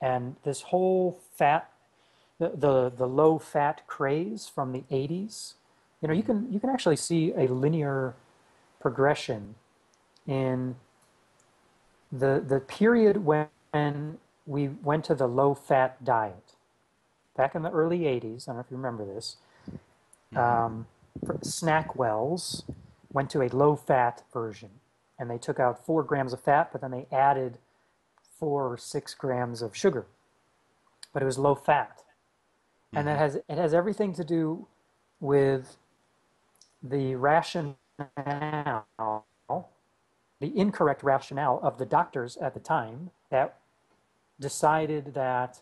And this whole fat, the low fat craze from the 80s, you can actually see a linear progression in the period when we went to the low fat diet. Back in the early 80s, I don't know if you remember this, Mm-hmm. Snackwells went to a low fat version. And they took out 4 grams of fat, but then they added 4 or 6 grams of sugar. But it was low fat. And Mm-hmm. it has everything to do with the rationale, the incorrect rationale of the doctors at the time that decided that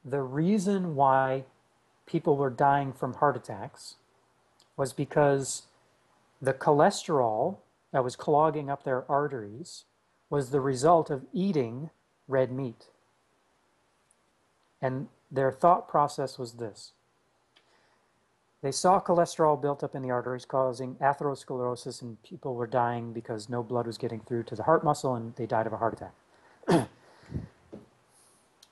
the reason why people were dying from heart attacks was because the cholesterol that was clogging up their arteries was the result of eating red meat. And their thought process was this. They saw cholesterol built up in the arteries causing atherosclerosis, and people were dying because no blood was getting through to the heart muscle and they died of a heart attack.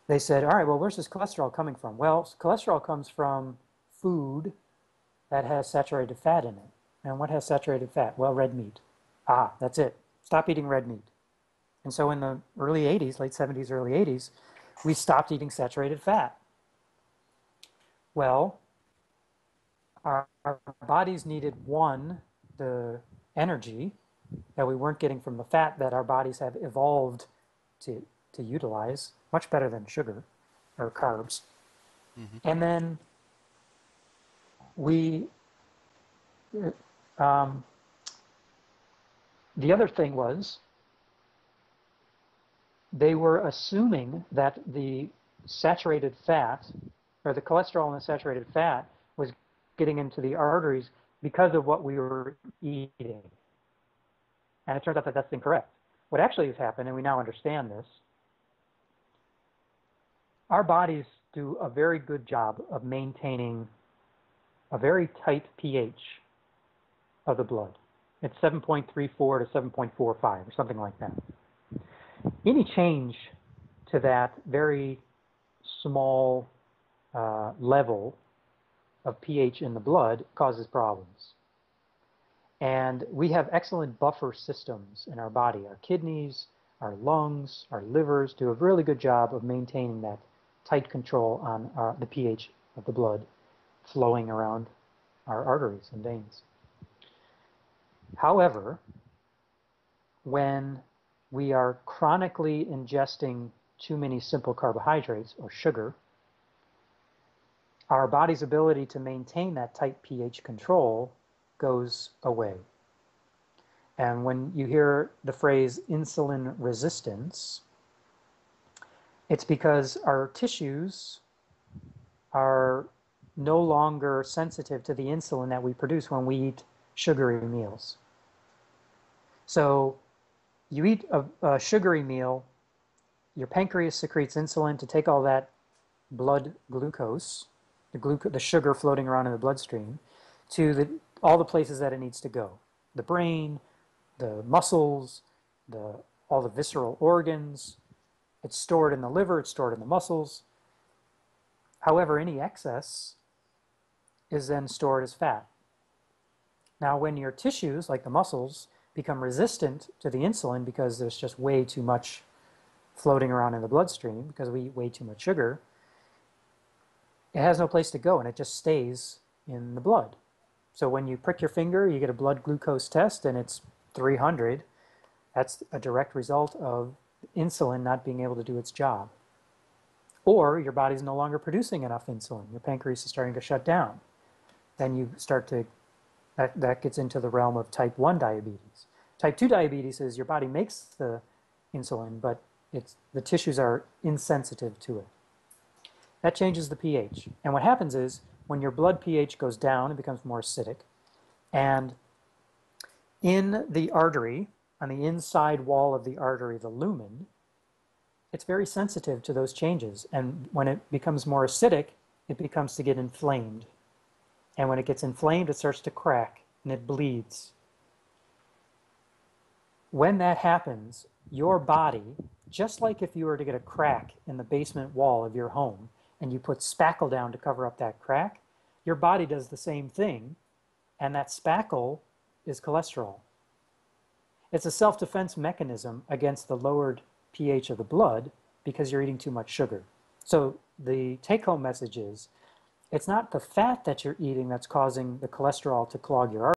They said, all right, well, where's this cholesterol coming from? Well, cholesterol comes from food that has saturated fat in it. And what has saturated fat? Well, red meat. Ah, that's it. Stop eating red meat. And so in the early 80s, late 70s, early 80s, we stopped eating saturated fat. Well, our bodies needed, one, the energy that we weren't getting from the fat that our bodies have evolved to utilize, much better than sugar or carbs. Mm-hmm. And then um, the other thing was they were assuming that the saturated fat, or the cholesterol in the saturated fat, was getting into the arteries because of what we were eating. And it turns out that that's incorrect. What actually has happened, and we now understand this, our bodies do a very good job of maintaining a very tight pH of the blood. It's 7.34 to 7.45 or something like that. Any change to that very small level of pH in the blood causes problems. And we have excellent buffer systems in our body. Our kidneys, our lungs, our livers do a really good job of maintaining that tight control on the pH of the blood flowing around our arteries and veins. However, when we are chronically ingesting too many simple carbohydrates or sugar, our body's ability to maintain that tight pH control goes away. And when you hear the phrase insulin resistance, it's because our tissues are no longer sensitive to the insulin that we produce when we eat sugary meals. So you eat a sugary meal, your pancreas secretes insulin to take all that blood glucose, the sugar floating around in the bloodstream, to all the places that it needs to go. The brain, the muscles, all the visceral organs. It's stored in the liver, it's stored in the muscles. However, any excess is then stored as fat. Now, when your tissues, like the muscles, become resistant to the insulin because there's just way too much floating around in the bloodstream because we eat way too much sugar, it has no place to go and it just stays in the blood. So when you prick your finger, you get a blood glucose test and it's 300. That's a direct result of insulin not being able to do its job. Or your body's no longer producing enough insulin. Your pancreas is starting to shut down. Then you start to, that gets into the realm of type 1 diabetes. Type 2 diabetes is your body makes the insulin, but the tissues are insensitive to it. That changes the pH. And what happens is when your blood pH goes down, it becomes more acidic. And in the artery, on the inside wall of the artery, the lumen, it's very sensitive to those changes. And when it becomes more acidic, it becomes to get inflamed. And when it gets inflamed, it starts to crack and it bleeds. When that happens, your body just like if you were to get a crack in the basement wall of your home and you put spackle down to cover up that crack, your body does the same thing, and that spackle is cholesterol. It's a self-defense mechanism against the lowered pH of the blood because you're eating too much sugar. So the take-home message is, it's not the fat that you're eating that's causing the cholesterol to clog your arteries.